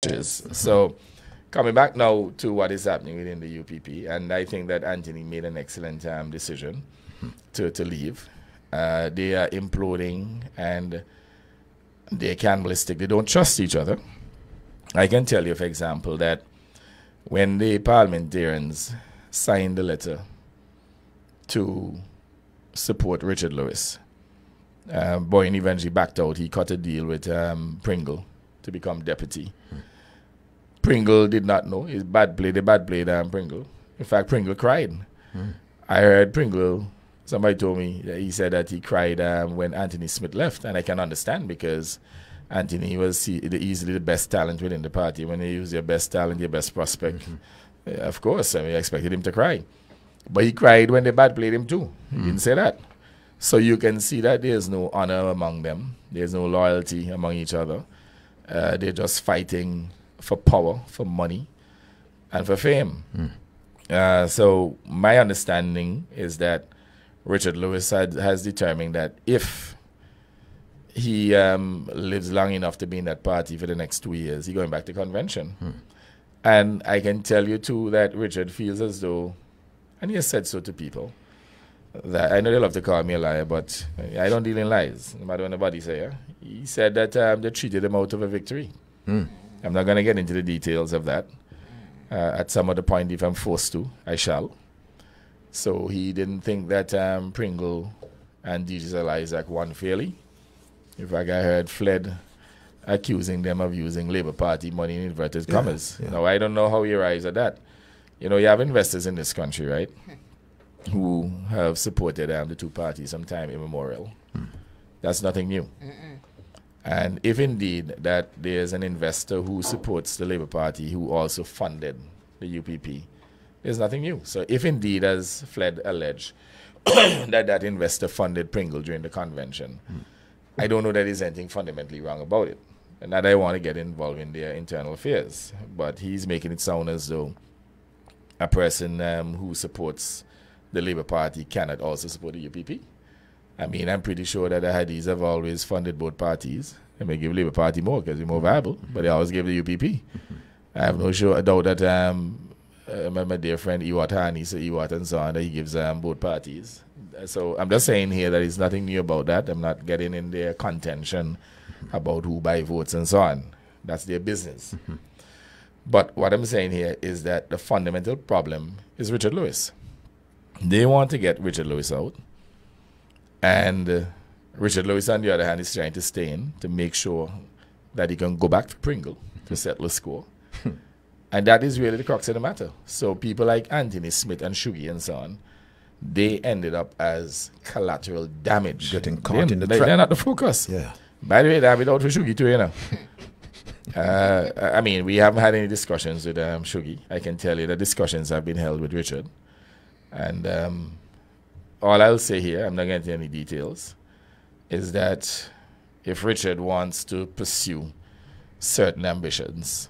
So coming back now to what is happening within the UPP, and I think that Anthony made an excellent decision to leave. They are imploding and they're cannibalistic. They don't trust each other. I can tell you, for example, that when the parliamentarians signed the letter to support Richard Lewis, Boyne eventually backed out. He cut a deal with Pringle to become deputy. Pringle did not know. They bad played Pringle. In fact, Pringle cried. I heard Pringle, somebody told me that he said that he cried when Anthony Smith left, and I can understand because Anthony was easily the best talent within the party. When you use your best talent, your best prospect, of course, I expected him to cry. But he cried when they bad played him too. He didn't say that. So you can see that there's no honor among them. There's no loyalty among each other. They're just fighting for power, for money, and for fame. So my understanding is that Richard Lewis has determined that if he lives long enough to be in that party for the next 2 years, he's going back to convention. And I can tell you too that Richard feels as though, and he has said so to people, that I know they love to call me a liar, but I don't deal in lies, no matter what anybody say. Yeah? He said that they treated him out of a victory. I'm not going to get into the details of that. At some other point, if I'm forced to, I shall. So he didn't think that Pringle and DJ Isaac won fairly. In fact, I heard Fled accusing them of using Labour Party money in inverted commas. Now, I don't know how you rise at that. You know, you have investors in this country, right, who have supported the two parties some time immemorial. That's nothing new. And if indeed that there's an investor who supports the Labour Party who also funded the UPP, there's nothing new. So if indeed, as Fled alleged, that investor funded Pringle during the convention, I don't know that there's anything fundamentally wrong about it. And that I want to get involved in their internal affairs. But he's making it sound as though a person who supports the Labour Party cannot also support the UPP. I mean, I'm pretty sure that the Hadis have always funded both parties. They may give Labour Party more because they're more viable, but they always give the UPP. I have no doubt that my dear friend Iwat Hani, so Iwat and so on, that he gives both parties. So I'm just saying here that there's nothing new about that. I'm not getting in their contention about who buy votes and so on. That's their business. But what I'm saying here is that the fundamental problem is Richard Lewis. They want to get Richard Lewis out. And Richard Lewis, on the other hand, is trying to stay in to make sure that he can go back to Pringle to settle the score. And that is really the crux of the matter. So people like Anthony Smith and Shuggy and so on, they ended up as collateral damage. Getting caught in the trap. They're not the focus. Yeah. By the way, they have it out for Shuggy too, you know. I mean, we haven't had any discussions with Shuggy. I can tell you the discussions have been held with Richard. And all I'll say here, I'm not getting into any details, is that if Richard wants to pursue certain ambitions,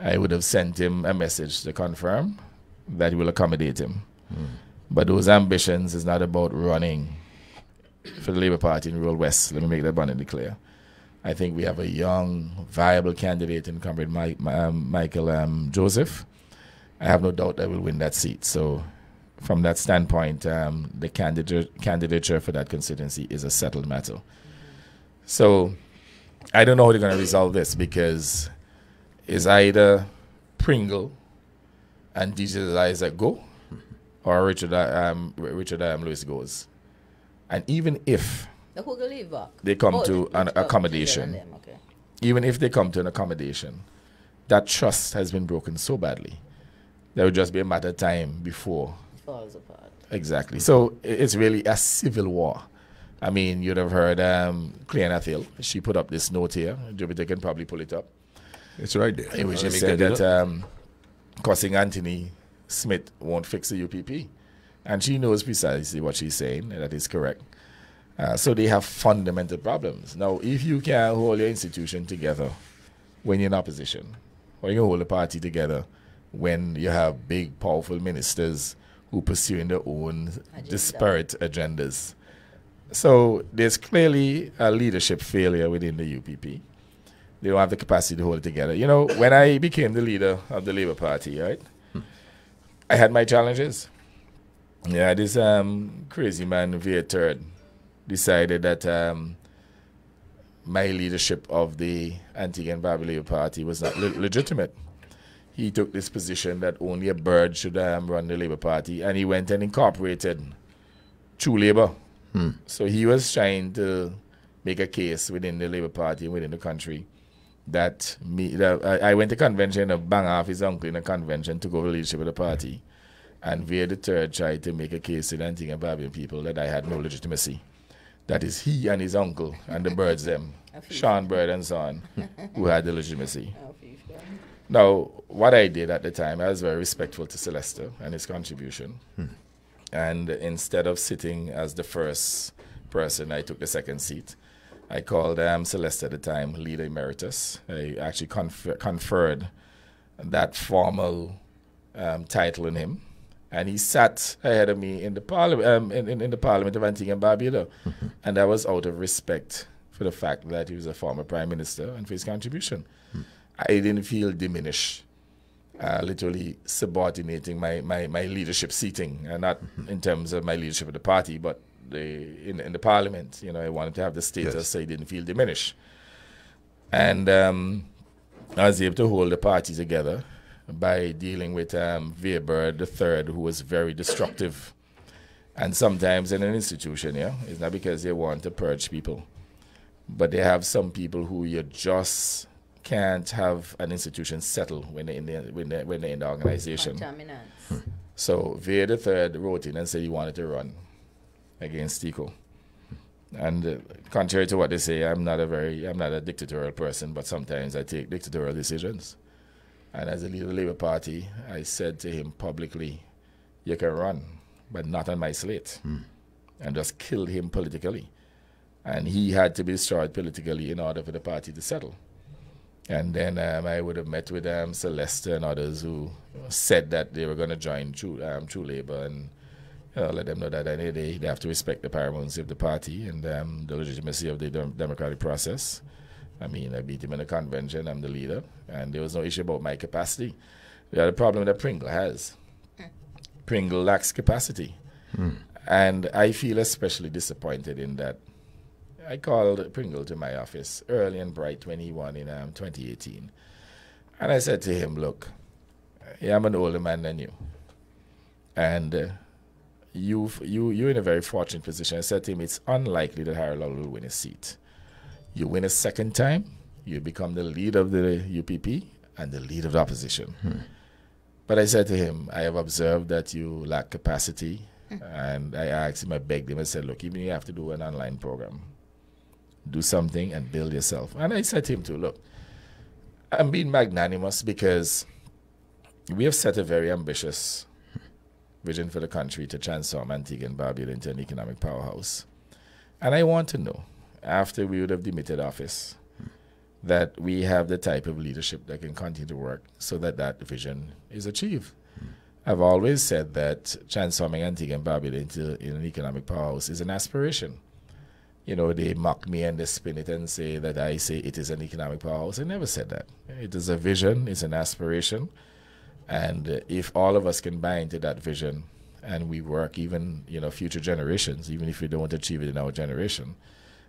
I would have sent him a message to confirm that he will accommodate him. But those ambitions is not about running for the Labour Party in rural West. Let me make that abundantly clear. I think we have a young, viable candidate in Comrade Michael Joseph. I have no doubt that we'll win that seat. So from that standpoint, the candidature for that constituency is a settled matter. So I don't know how they're going to resolve this because it's either Pringle and DJ Isaac go or Richard Lewis goes. And even if they come to an accommodation, even if they come to an accommodation, that trust has been broken so badly, there would just be a matter of time before falls apart. Exactly. So it's really a civil war. I mean, you'd have heard Cleana Thiel. She put up this note here. Jupiter can probably pull it up. It's right there. In which she said that cussing Anthony Smith won't fix the UPP. And she knows precisely what she's saying, and that is correct. So they have fundamental problems. Now, if you can hold your institution together when you're in opposition, or you can hold the party together when you have big, powerful ministers who pursuing their own disparate agendas. So there's clearly a leadership failure within the UPP. They don't have the capacity to hold it together. You know, when I became the leader of the Labour Party, right, I had my challenges. Yeah, this crazy man, Via Third, decided that my leadership of the Antigua and Barbuda Labour Party was not legitimate. He took this position that only a bird should run the Labour Party, and he went and incorporated True Labour. So he was trying to make a case within the Labour Party and within the country that I went to convention and bang off his uncle in a convention, took over the leadership of the party, and Via the Third tried to make a case to the Antigua and Barbuda people that I had no legitimacy. That is he and his uncle and the birds them, Sean Bird and so on, who had the legitimacy. Now, what I did at the time, I was very respectful to Sylvester and his contribution. And instead of sitting as the first person, I took the second seat. I called Sylvester at the time Leader Emeritus. I actually conferred that formal title on him. And he sat ahead of me in the parliament, in the Parliament of Antigua and Barbuda. And that was out of respect for the fact that he was a former Prime Minister and for his contribution. I didn't feel diminished, literally subordinating my leadership seating, not in terms of my leadership of the party, but in the Parliament. You know, I wanted to have the status so I didn't feel diminished. And I was able to hold the party together by dealing with Via Bird III, who was very destructive. And sometimes in an institution, it's not because they want to purge people, but they have some people who you just can't have an institution settle when they're in the organization. So Via III wrote in and said he wanted to run against Tico. And contrary to what they say, I'm not a dictatorial person, but sometimes I take dictatorial decisions. And as a leader of the Labour Party, I said to him publicly, you can run, but not on my slate. And just killed him politically. And he had to be destroyed politically in order for the party to settle. And then I would have met with Sylvester and others who said that they were going to join True Labour, and let them know that they have to respect the paramountcy of the party and the legitimacy of the democratic process. I mean, I beat him in a convention, I'm the leader, and there was no issue about my capacity. The other problem that Pringle has. Pringle lacks capacity. And I feel especially disappointed in that. I called Pringle to my office early and bright when he won in 2018. And I said to him, look, I'm an older man than you. And you're in a very fortunate position. I said to him, it's unlikely that Harold Lowell will win a seat. You win a second time, you become the leader of the UPP and the leader of the opposition. But I said to him, I have observed that you lack capacity. And I asked him, I begged him, I said, look, even if you have to do an online program, do something and build yourself. And I said to him too, look, I'm being magnanimous because we have set a very ambitious vision for the country to transform Antigua and Barbuda into an economic powerhouse. And I want to know, after we would have demitted office, that we have the type of leadership that can continue to work so that that vision is achieved. I've always said that transforming Antigua and Barbuda into an economic powerhouse is an aspiration. You know, they mock me and they spin it and say that I say it is an economic powerhouse. I never said that. It is a vision, it's an aspiration. And if all of us can buy into that vision and we work even, future generations, even if we don't achieve it in our generation,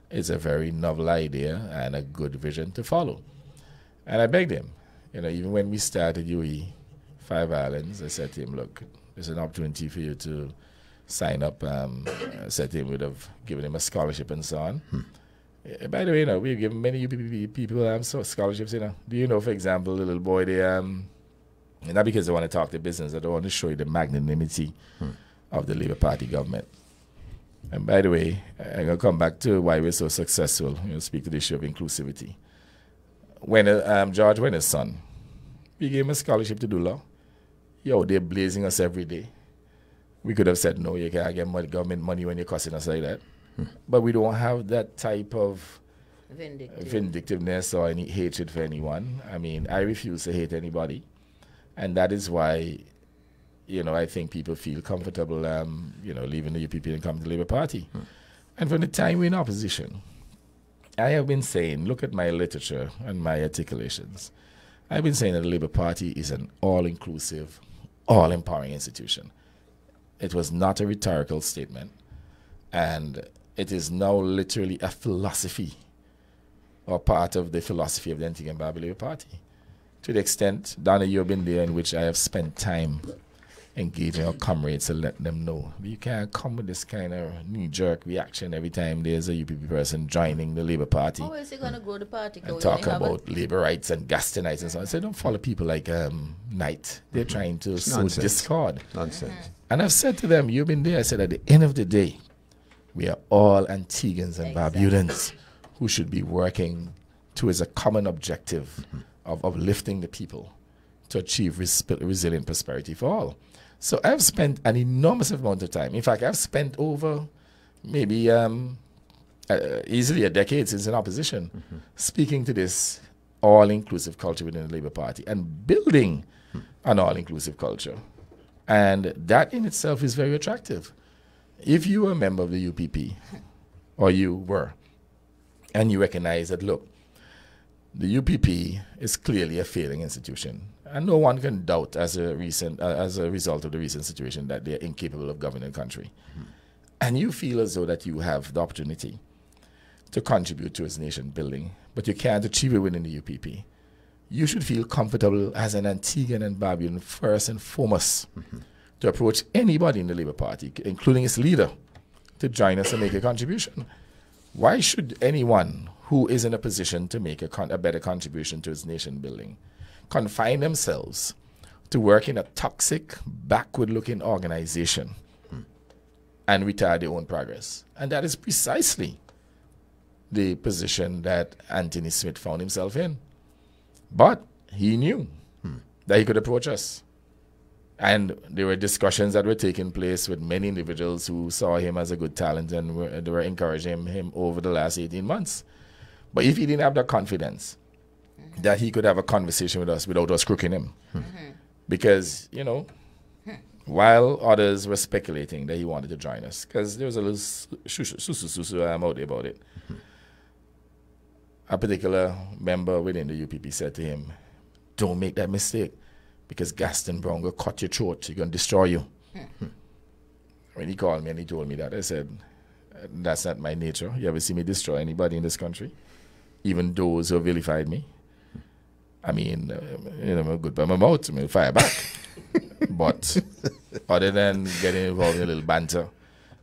it's a very novel idea and a good vision to follow. And I begged him, even when we started UE 5 Islands, I said to him, look, there's an opportunity for you to sign up. I said to him, we'd have given him a scholarship and so on. By the way, we've given many UPP people scholarships. Do you know, for example, the little boy, not because they want to talk the business, I don't want to show you the magnanimity of the Labour Party government. And by the way, I'm going to come back to why we're so successful, speak to the issue of inclusivity. When George Wenner's son, we gave him a scholarship to do law. They're blazing us every day. We could have said, no, you can't get government money when you're cussing us like that. But we don't have that type of vindictiveness or any hatred for anyone. I mean, I refuse to hate anybody. And that is why, I think people feel comfortable, leaving the UPP and coming to the Labour Party. And from the time we're in opposition, I have been saying, look at my literature and my articulations. I've been saying that the Labour Party is an all-inclusive, all-empowering institution. It was not a rhetorical statement, and it is now literally a philosophy, or part of the philosophy of the Antigua and Barbuda Labour Party. To the extent, Donna, you've been there, in which I have spent time engaging our comrades to let them know. You can't come with this kind of knee-jerk reaction every time there's a UPP person joining the Labour Party. How is he going to grow the party? And talking about labour rights and Gastonites and so on. I say, don't follow people like Knight. They're trying to sow discord. Nonsense. And I've said to them, you've been there. I said, at the end of the day, we are all Antiguans and Barbudans who should be working towards a common objective of lifting the people to achieve resilient prosperity for all. So I've spent an enormous amount of time. In fact, I've spent over maybe easily a decade since in opposition speaking to this all-inclusive culture within the Labour Party and building an all-inclusive culture. And that in itself is very attractive. If you are a member of the UPP, or you were, and you recognize that, look, the UPP is clearly a failing institution, and no one can doubt as a result of the recent situation that they're incapable of governing the country. And you feel as though that you have the opportunity to contribute towards nation building, but you can't achieve it within the UPP. You should feel comfortable as an Antiguan and Barbudan first and foremost to approach anybody in the Labour Party, including its leader, to join us and make a contribution. Why should anyone who is in a position to make a better contribution to its nation building confine themselves to work in a toxic, backward-looking organization and retard their own progress? And that is precisely the position that Anthony Smith found himself in. But he knew that he could approach us. And there were discussions that were taking place with many individuals who saw him as a good talent and they were encouraging him over the last 18 months. But if he didn't have the confidence that he could have a conversation with us without us crooking him, because, you know, while others were speculating that he wanted to join us, because there was a little susu out there about it, a particular member within the UPP said to him, don't make that mistake, because Gaston Browne will cut your throat. He's going to destroy you. When he called me and he told me that, I said, that's not my nature. You ever see me destroy anybody in this country? Even those who vilified me? I mean, you know, I'm good by my mouth. I'm fire back. But other than getting involved in a little banter,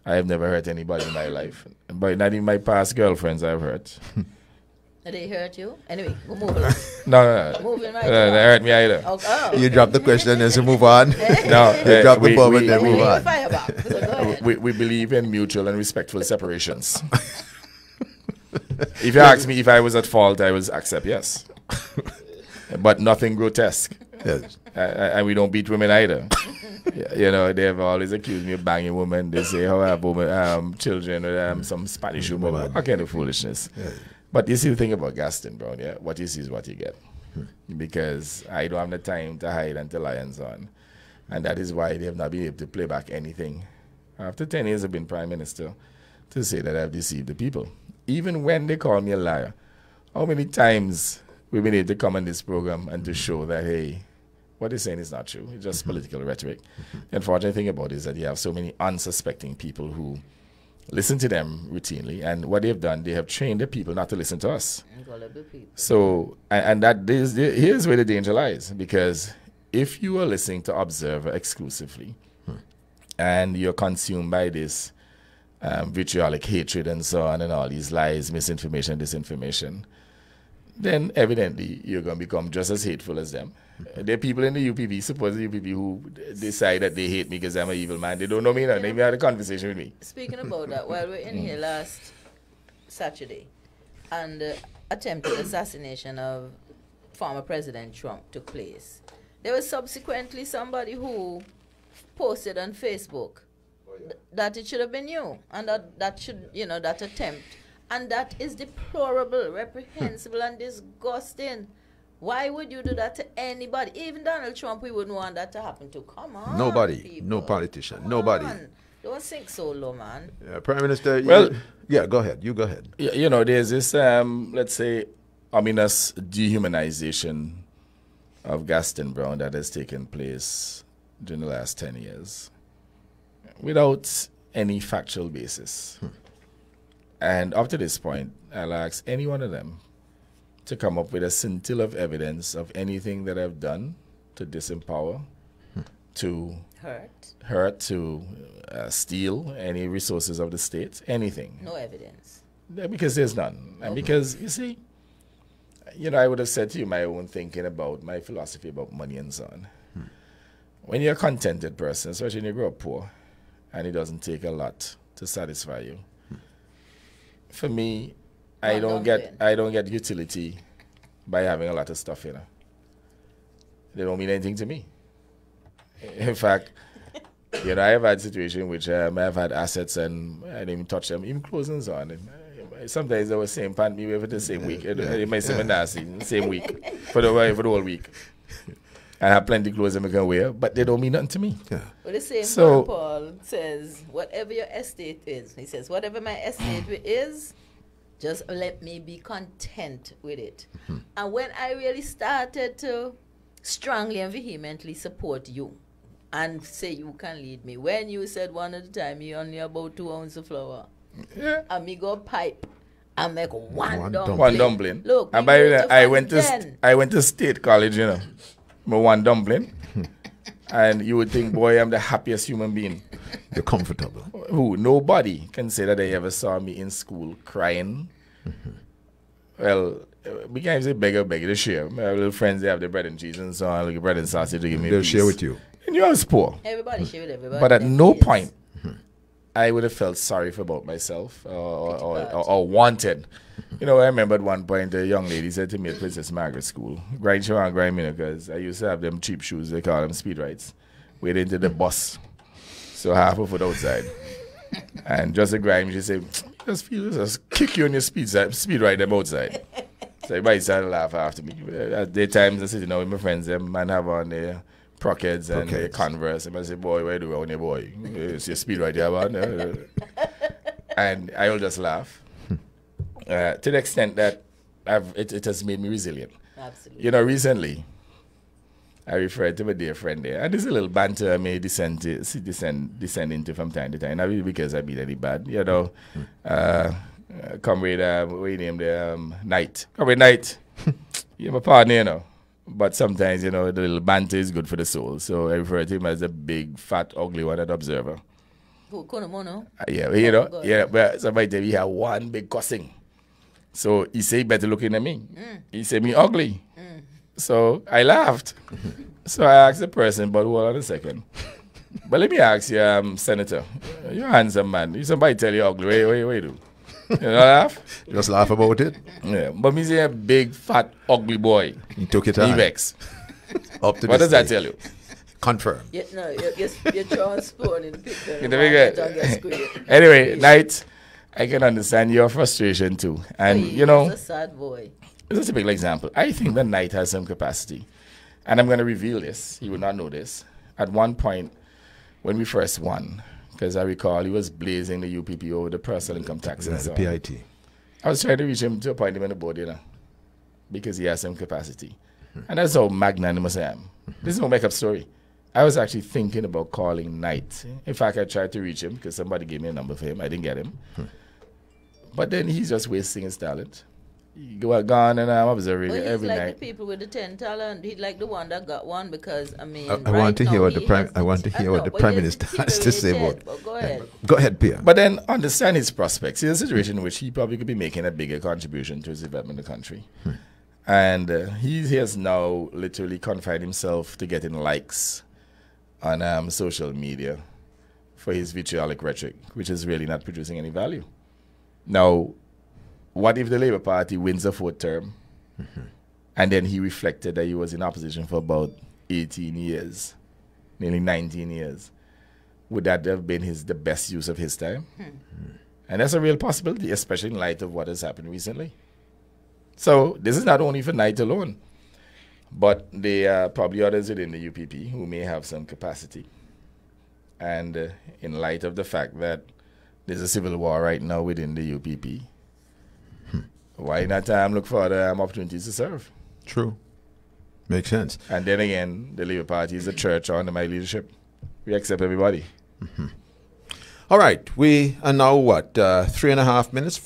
I have never hurt anybody in my life. But not even my past girlfriends I've hurt. They hurt you? Anyway, we'll move along. No. Moving right They hurt me either. Oh. You drop the question and so move on. No, You drop the bomb and then move on. Fire back. So go ahead. We believe in mutual and respectful separations. If you ask me if I was at fault, I will accept yes. But nothing grotesque. Yes. And we don't beat women either. You know, they have always accused me of banging women. They say, how I have women, children, or some Spanish woman. What kind of foolishness? Yeah. But you see the thing about Gaston Browne, yeah? What you see is what you get. Because I don't have the time to hide and to lie and so on. And that is why they have not been able to play back anything after 10 years of being Prime Minister to say that I've deceived the people. Even when they call me a liar, how many times we've been able to come on this program and to show that, hey, what they're saying is not true. It's just political rhetoric. The unfortunate thing about it is that you have so many unsuspecting people who listen to them routinely, and what they've done, they have trained the people not to listen to us. So, and that is, here's where the danger lies, because if you are listening to Observer exclusively, and you're consumed by this vitriolic hatred and so on, and all these lies, misinformation, disinformation, then evidently you're going to become just as hateful as them. There are people in the UPP, supposedly UPP, who decide that they hate me because I'm an evil man. They don't know me now. They had a conversation with me. Speaking about that, while we're in here last Saturday, and the attempted assassination of former President Trump took place, there was subsequently somebody who posted on Facebook that it should have been you, and that should, you know, that attempt. And that is deplorable, reprehensible, and disgusting. Why would you do that to anybody? Even Donald Trump, we wouldn't want that to happen to. Come on, Nobody. people. No politician. Come nobody. on. Don't sink so low, man. Prime Minister, Well- yeah, go ahead. You go ahead. You know, there's this, let's say, ominous dehumanization of Gaston Browne that has taken place during the last 10 years without any factual basis. And up to this point, I'll ask any one of them to come up with a scintilla of evidence of anything that I've done to disempower, to hurt, to steal any resources of the state, anything. No evidence. Because there's none. And because, you see, you know, I would have said to you my own thinking about my philosophy about money and so on. When you're a contented person, especially when you grow up poor, and it doesn't take a lot to satisfy you. For me, I don't get utility by having a lot of stuff, you know. They don't mean anything to me. In fact, you know, I have had situations in which I've had assets and I didn't even touch them, even clothes and so on. And sometimes they were saying, "Pan me for the same week." It might seem nasty, the same week for the whole week. I have plenty of clothes that I can wear, but they don't mean nothing to me. Yeah. Well, the same So- Paul says, whatever your estate is, he says, whatever my estate is, just let me be content with it. And when I really started to strongly and vehemently support you and say you can lead me, when you said one at a time, you only about 2 ounces of flour, Yeah. and me go pipe and make one dumpling. One dumpling. Look, and we by go the way, to I went to state college, you know. My one dumpling. And you would think, boy, I'm the happiest human being. You're comfortable. Who? Nobody can say that they ever saw me in school crying. Well, we can't say beggar to share. My little friends, they have their bread and cheese and so on, like bread and sausage to give me a They'll piece. share with you. And you was poor. Everybody share with everybody. But at them no days. point I would have felt sorry for about myself or wanted. You know, I remember at one point a young lady said to me at Princess Margaret School, grind show and grind me, because I used to have them cheap shoes, they call them speed rides, wait into the bus. So half a foot outside. And just a grind, she said, just kick you on your speed ride them outside. So everybody started to laugh after me. At the times I said, you know, with my friends, them man have on their Prockheads and their Converse. And I say, boy, where do you on your boy? It's your speed right there, man. And I will just laugh. To the extent that it has made me resilient. Absolutely. You know, recently, I referred to my dear friend there. And there's a little banter I may descend into from time to time. Not really because I beat any bad. You know, comrade, what you name the Knight. Comrade Knight. You're my partner, you know. But sometimes, you know, the little banter is good for the soul. So I refer to him as a big, fat, ugly one at Observer. Who, Konomono? Yeah, you know, yeah, but somebody tell me he had one big cussing. So he say, better looking at me. He say, me ugly. So I laughed. So I asked the person, but hold on a second. But let me ask you, Senator, you're a handsome man. If somebody tell you ugly, what you do? You know, laugh? Just laugh about it. Yeah, but me say a big, fat, ugly boy. You took it He on. vex. Up to What this does that day. tell you? No, Confirm. you're throwing spoon in the picture. In the big Anyway, Knight, I can understand your frustration too. And, you know, He's a sad boy. this is a typical example. I think that Knight has some capacity. And I'm going to reveal this. He would not know this. At one point, when we first won, because I recall he was blazing the UPP over the personal income tax and The so on. PIT. I was trying to reach him to appoint him on the board, you know, because he has some capacity. And that's how magnanimous I am. This is no make-up story. I was actually thinking about calling Knight. In fact, I tried to reach him because somebody gave me a number for him. I didn't get him. But then he's just wasting his talent. He go gone and I'm observing Well, it he's every like night. the people with the 10 talent. He's like the one that got one because, I mean, I want to hear what the prime. I want to hear what the prime minister has to say about. Go ahead. Go ahead, Pierre. But then understand his prospects. He's a situation in which he probably could be making a bigger contribution to his development of the country. And he has now literally confined himself to getting likes on social media for his vitriolic rhetoric, which is really not producing any value. Now, what if the Labour Party wins a fourth term and then he reflected that he was in opposition for about 18 years, nearly 19 years? Would that have been the best use of his time? And that's a real possibility, especially in light of what has happened recently. So this is not only for Knight alone, but there are probably others within the UPP who may have some capacity. And in light of the fact that there's a civil war right now within the UPP, why not look for other opportunities to serve? True. Makes sense. And then again, the Labour Party is a church under my leadership. We accept everybody. All right. We are now, 3.5 minutes